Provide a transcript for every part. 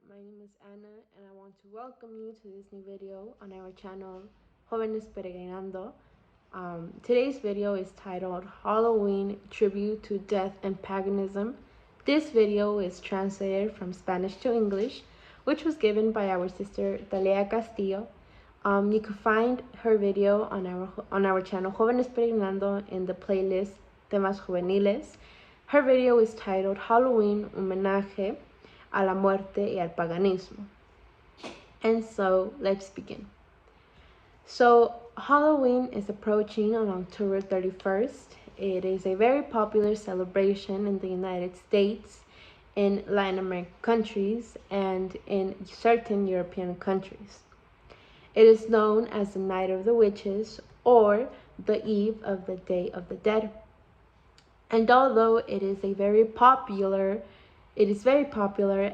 my name is Anna and I want to welcome you to this new video on our channel Jóvenes Peregrinando. Today's video is titled Halloween Tribute to Death and Paganism. This video is translated from Spanish to English, which was given by our sister Talea Castillo. You can find her video on our channel Jóvenes Peregrinando in the playlist Temas Juveniles. Her video is titled Halloween Homenaje a la muerte y al paganismo. And so let's begin. So Halloween is approaching on October 31st. It is a very popular celebration in the United States, in Latin American countries, and in certain European countries. It is known as the Night of the Witches or the Eve of the Day of the Dead. And although it is very popular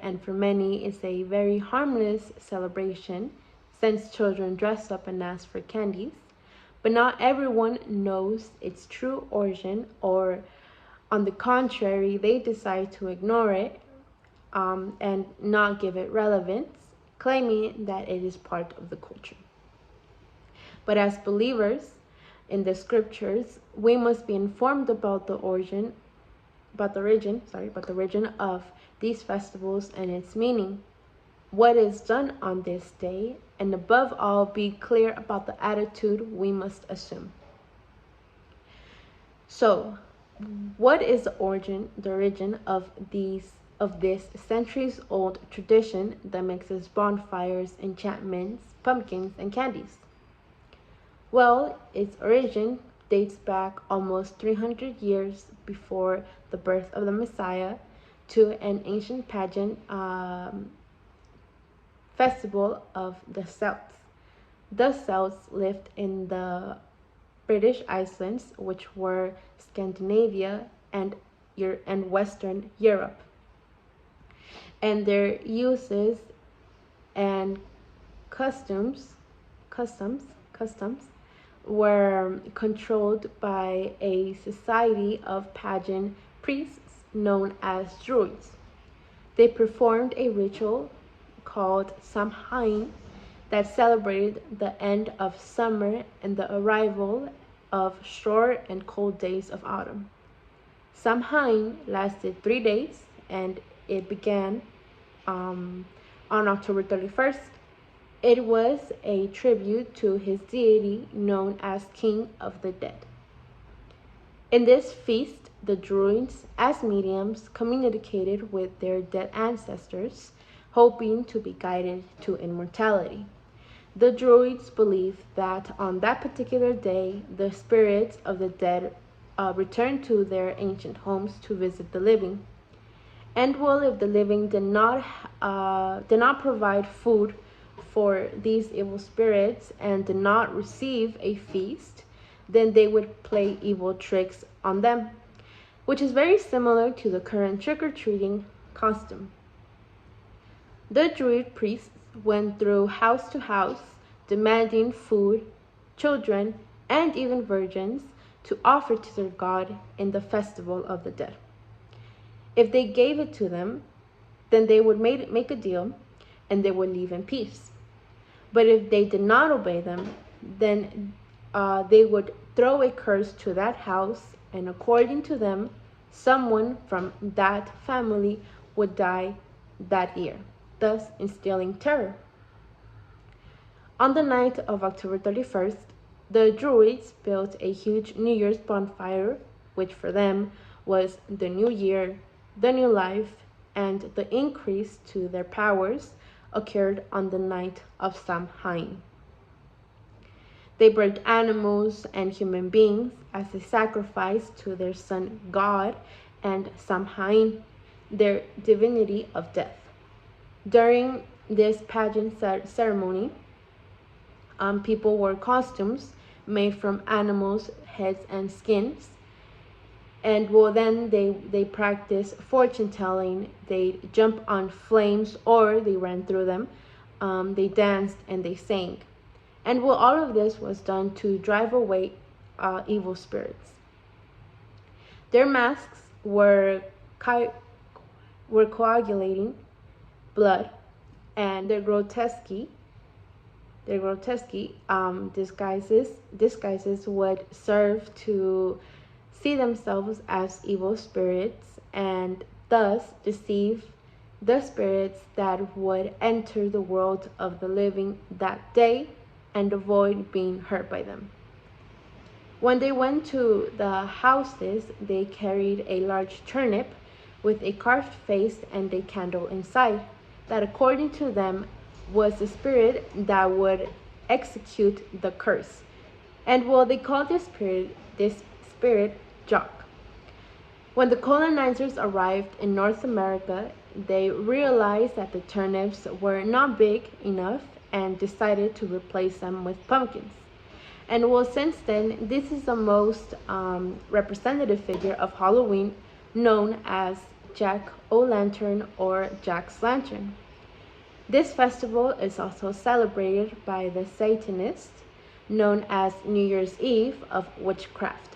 and for many it's a very harmless celebration since children dress up and ask for candies, but not everyone knows its true origin, or on the contrary, they decide to ignore it and not give it relevance, claiming that it is part of the culture. But as believers in the scriptures, we must be informed about the origin of these festivals and its meaning, what is done on this day, and above all, be clear about the attitude we must assume. So, what is the origin of this centuries-old tradition that mixes bonfires, enchantments, pumpkins, and candies? Well, its origin dates back almost 300 years before the birth of the Messiah to an ancient pagan festival of the Celts. The Celts lived in the British Islands, which were Scandinavia and Western Europe. And their uses and customs were controlled by a society of pagan priests known as Druids. They performed a ritual called Samhain that celebrated the end of summer and the arrival of short and cold days of autumn. Samhain lasted 3 days and it began on October 31st. It was a tribute to his deity known as King of the Dead. In this feast, the Druids, as mediums, communicated with their dead ancestors, hoping to be guided to immortality. The Druids believed that on that particular day, the spirits of the dead returned to their ancient homes to visit the living. And well, if the living did not provide food for these evil spirits and did not receive a feast, then they would play evil tricks on them, which is very similar to the current trick-or-treating custom. The Druid priests went through house to house, demanding food, children, and even virgins to offer to their god in the festival of the dead. If they gave it to them, then they would make a deal and they would leave in peace. But if they did not obey them, then they would throw a curse to that house, and according to them, someone from that family would die that year, thus instilling terror. On the night of October 31st, the Druids built a huge New Year's bonfire, which for them was the new year, the new life, and the increase to their powers occurred on the night of Samhain. They burned animals and human beings as a sacrifice to their sun god and Samhain, their divinity of death. During this pageant ceremony, people wore costumes made from animals' heads and skins. And well, then they practiced fortune telling. They jump on flames or they ran through them. They danced and they sang. And well, all of this was done to drive away evil spirits. Their masks were coagulating blood and their grotesque disguises would serve to see themselves as evil spirits and thus deceive the spirits that would enter the world of the living that day and avoid being hurt by them. When they went to the houses, they carried a large turnip with a carved face and a candle inside, that according to them was the spirit that would execute the curse. And well, they called this spirit Jock. When the colonizers arrived in North America, they realized that the turnips were not big enough and decided to replace them with pumpkins. And well, since then, this is the most representative figure of Halloween, known as Jack O'Lantern or Jack's Lantern. This festival is also celebrated by the Satanists, known as New Year's Eve of witchcraft,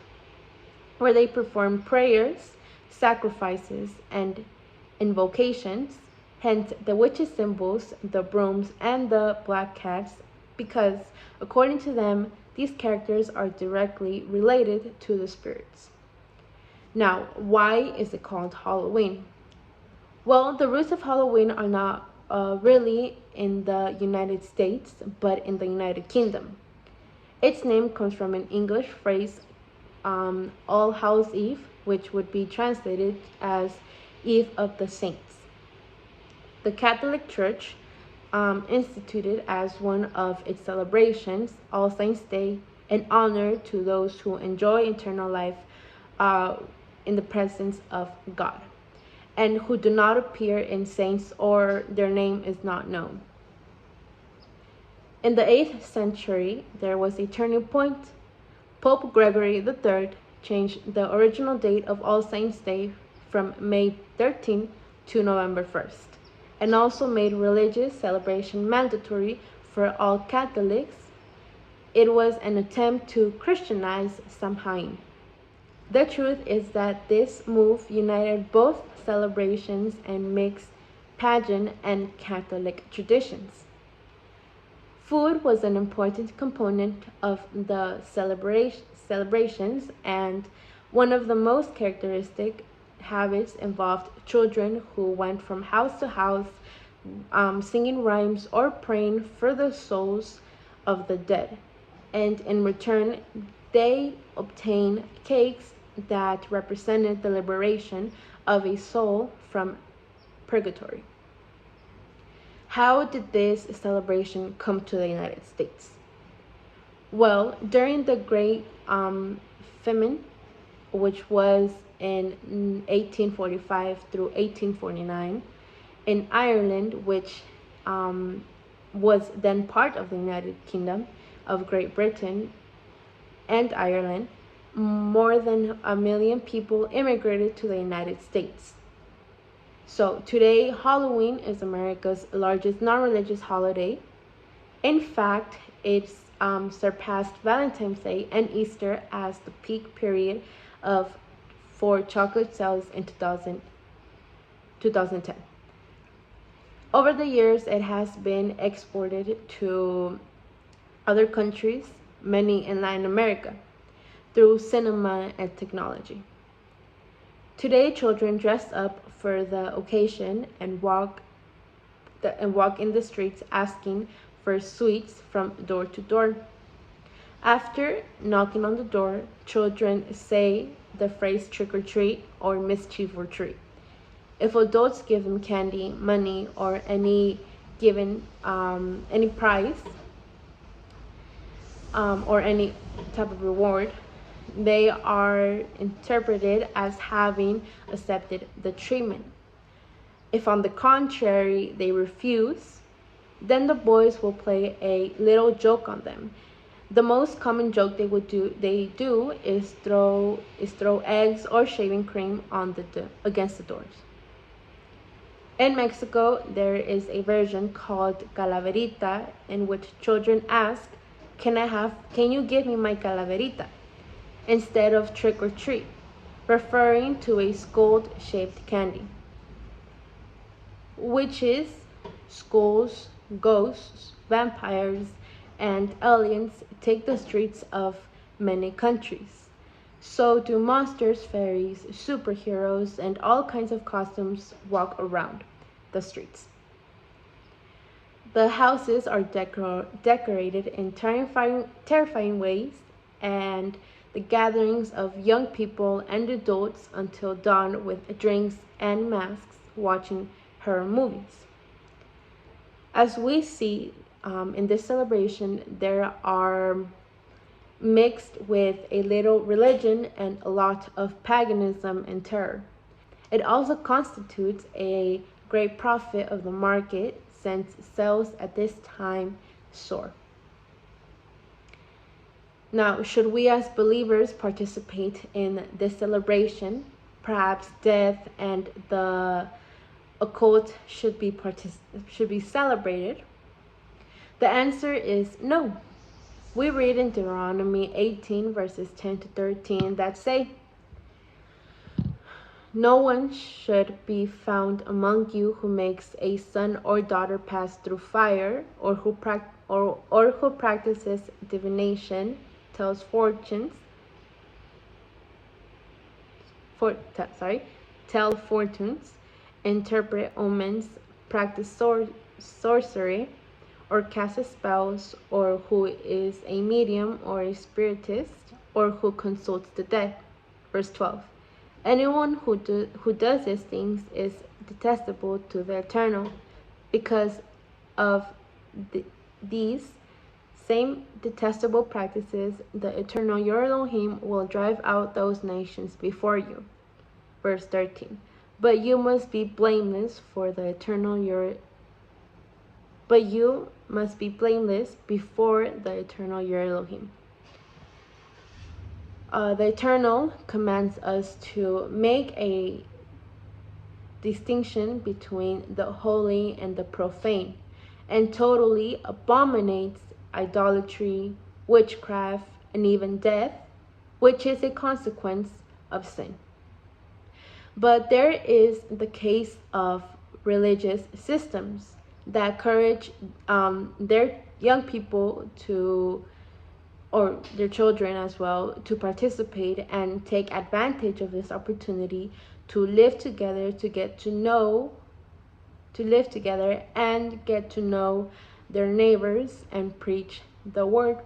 where they perform prayers, sacrifices, and invocations, hence the witches' symbols, the brooms, and the black cats, because, according to them, these characters are directly related to the spirits. Now, why is it called Halloween? Well, the roots of Halloween are not really in the United States, but in the United Kingdom. Its name comes from an English phrase, All Hallows Eve, which would be translated as Eve of the Saints. The Catholic Church instituted as one of its celebrations All Saints' Day, in honor to those who enjoy eternal life in the presence of God, and who do not appear in saints or their name is not known. In the 8th century, there was a turning point. Pope Gregory III changed the original date of All Saints' Day from May 13th to November 1st, and also made religious celebration mandatory for all Catholics. It was an attempt to Christianize Samhain. The truth is that this move united both celebrations and mixed pagan and Catholic traditions. Food was an important component of the celebrations, and one of the most characteristic habits involved children who went from house to house singing rhymes or praying for the souls of the dead. And in return, they obtained cakes that represented the liberation of a soul from purgatory. How did this celebration come to the United States? Well, during the Great Famine, which was in 1845 through 1849, in Ireland, which was then part of the United Kingdom of Great Britain and Ireland, more than 1 million people immigrated to the United States. So today, Halloween is America's largest non-religious holiday. In fact, it's surpassed Valentine's Day and Easter as the peak period for chocolate sales in 2010. Over the years, it has been exported to other countries, many in Latin America, through cinema and technology. Today, children dress up for the occasion and walk in the streets asking for sweets from door to door. After knocking on the door, children say the phrase trick or treat or mischief or treat. If adults give them candy, money, or any prize or any type of reward, they are interpreted as having accepted the treatment. If on the contrary they refuse, then the boys will play a little joke on them. The most common joke they do is throw eggs or shaving cream against the doors. In Mexico, there is a version called Calaverita, in which children ask, can you give me my calaverita? Instead of trick or treat, referring to a skull-shaped candy. Witches schools, ghosts, vampires, and aliens take the streets of many countries. So do monsters, fairies, superheroes, and all kinds of costumes walk around the streets. The houses are decorated in terrifying ways, and the gatherings of young people and adults until dawn with drinks and masks watching horror movies. As we see in this celebration, there are mixed with a little religion and a lot of paganism and terror. It also constitutes a great profit of the market since sales at this time soar. Now, should we as believers participate in this celebration? Perhaps death and the occult should be celebrated? The answer is no. We read in Deuteronomy 18 verses 10 to 13 that say, "No one should be found among you who makes a son or daughter pass through fire, or who practices divination, tells fortunes, tell fortunes, interpret omens, practice sorcery, or cast spells, or who is a medium or a spiritist, or who consults the dead." Verse 12. Anyone who does these things is detestable to the Eternal. Because of these same detestable practices, the Eternal your Elohim will drive out those nations before you. Verse 13. But you must be blameless before the Eternal your Elohim. The Eternal commands us to make a distinction between the holy and the profane, and totally abominates idolatry, witchcraft, and even death, which is a consequence of sin. But there is the case of religious systems that encourage their young people to, or their children as well, to participate and take advantage of this opportunity to live together, live together and get to know their neighbors and preach the word.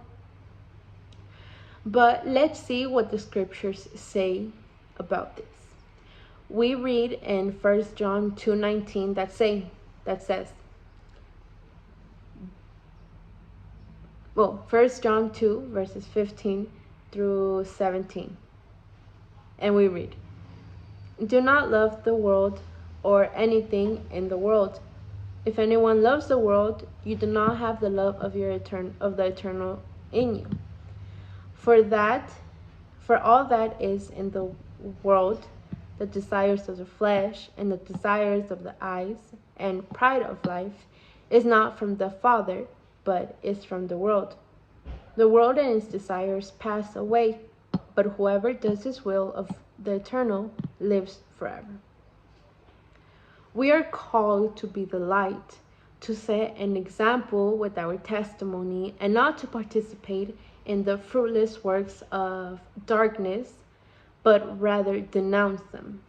But let's see what the scriptures say about this. We read in 1 John 2:19 that says, 1 John 2 verses 15 through 17. And we read, "Do not love the world or anything in the world. If anyone loves the world, you do not have the love of the Eternal in you. For all that is in the world, the desires of the flesh and the desires of the eyes and pride of life, is not from the Father, but is from the world. The world and its desires pass away, but whoever does his will of the Eternal lives forever." We are called to be the light, to set an example with our testimony, and not to participate in the fruitless works of darkness, but rather denounce them.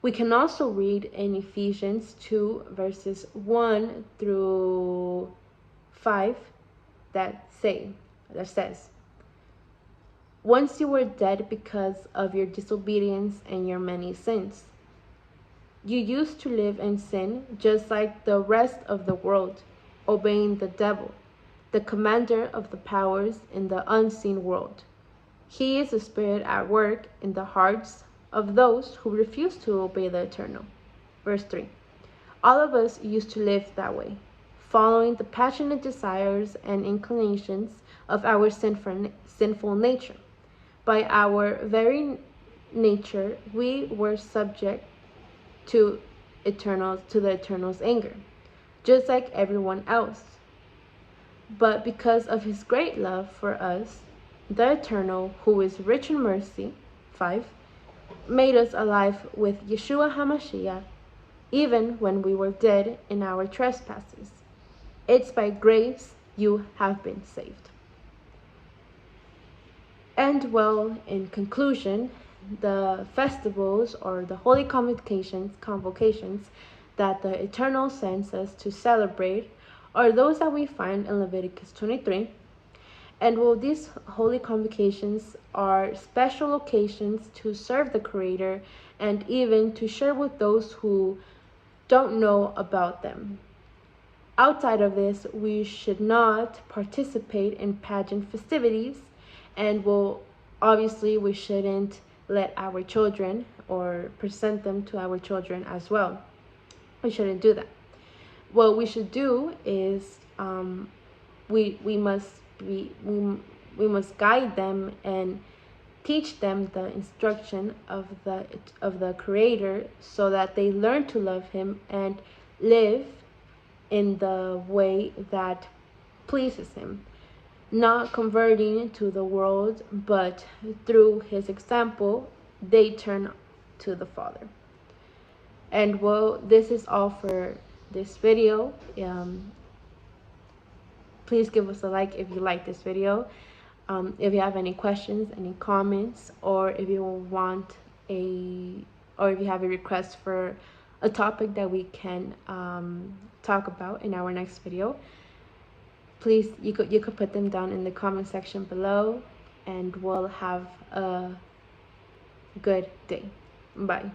We can also read in Ephesians 2 verses 1 through 5 that says, "Once you were dead because of your disobedience and your many sins. You used to live in sin just like the rest of the world, obeying the devil, the commander of the powers in the unseen world. He is a spirit at work in the hearts of those who refuse to obey the Eternal." Verse 3. All of us used to live that way, following the passionate desires and inclinations of our sinful nature. By our very nature, we were subject to the Eternal's anger, just like everyone else. But because of his great love for us, the Eternal, who is rich in mercy, 5, made us alive with Yeshua HaMashiach, even when we were dead in our trespasses. It's by grace you have been saved. And well, in conclusion, the festivals or the holy convocations that the Eternal sends us to celebrate are those that we find in Leviticus 23. And well, these holy convocations are special occasions to serve the Creator and even to share with those who don't know about them. Outside of this, we should not participate in pageant festivities, and well, obviously, we shouldn't let our children or present them to our children as well. We shouldn't do that. What we should do is we must we must guide them and teach them the instruction of the Creator so that they learn to love Him and live in the way that pleases Him, not converting to the world, but through His example, they turn to the Father. And well, this is all for this video. Please give us a like if you like this video. If you have any questions, any comments, or if you want or if you have a request for a topic that we can talk about in our next video, please you could put them down in the comment section below, and we'll have a good day. Bye.